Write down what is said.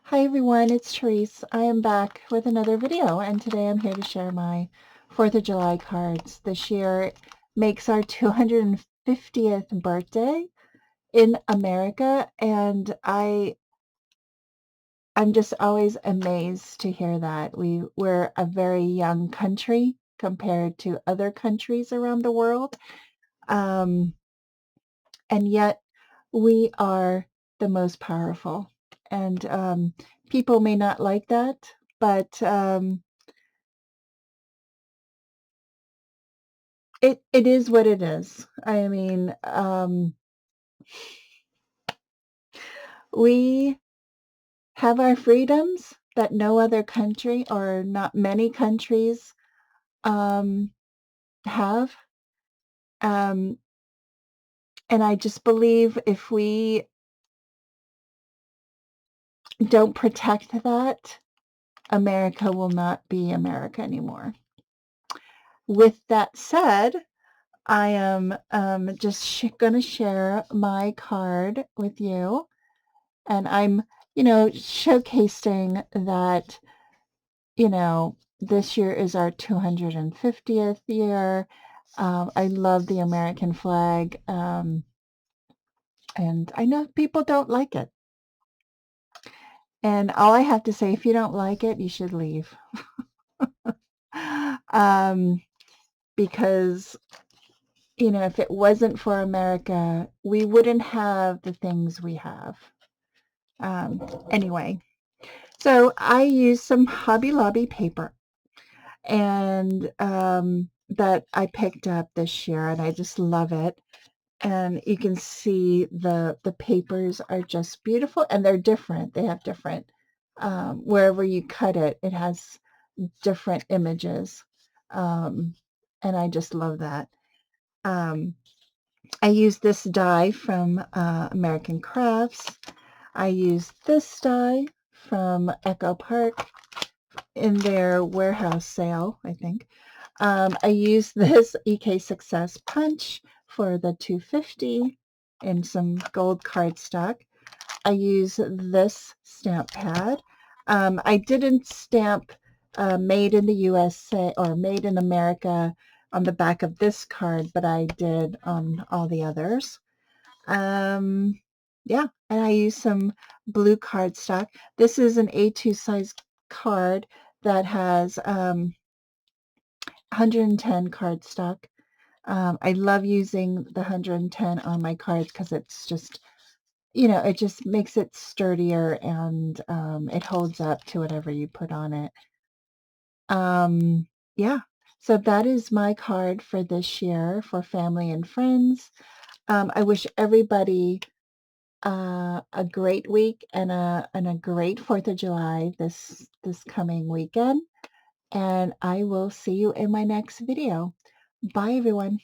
Hi everyone, it's Tereese. I am back with another video, and today I'm here to share my 4th of July cards. This year makes our 250th birthday in America, and I'm just always amazed to hear that. We're a very young country compared to other countries around the world, um, and yet we are the most powerful. And people may not like that, but it is what it is. I mean, we have our freedoms that no other country or not many countries um, have. Um, and I just believe if we don't protect that, America will not be America anymore. With that said, I am just going to share my card with you. And I'm, showcasing that, this year is our 250th year. I love the American flag. And I know people don't like it. And all I have to say, if you don't like it, you should leave. um, because if it wasn't for America, we wouldn't have the things we have. Anyway, so I used some Hobby Lobby paper and that I picked up this year, and I just love it. And you can see the papers are just beautiful, and they're different. They have different wherever you cut it, it has different images, and I just love that. I use this die from American Crafts. I use this die from Echo Park in their warehouse sale, I think. I use this EK Success Punch for the 250 and some gold cardstock. I use this stamp pad. I didn't stamp Made in the USA or Made in America on the back of this card, but I did on all the others. Yeah, and I use some blue cardstock. This is an A2 size card that has 110 cardstock. I love using the 110 on my cards because it's just, it just makes it sturdier, and it holds up to whatever you put on it. Yeah, so that is my card for this year for family and friends. I wish everybody a great week and a great 4th of July this coming weekend. And I will see you in my next video. Bye, everyone.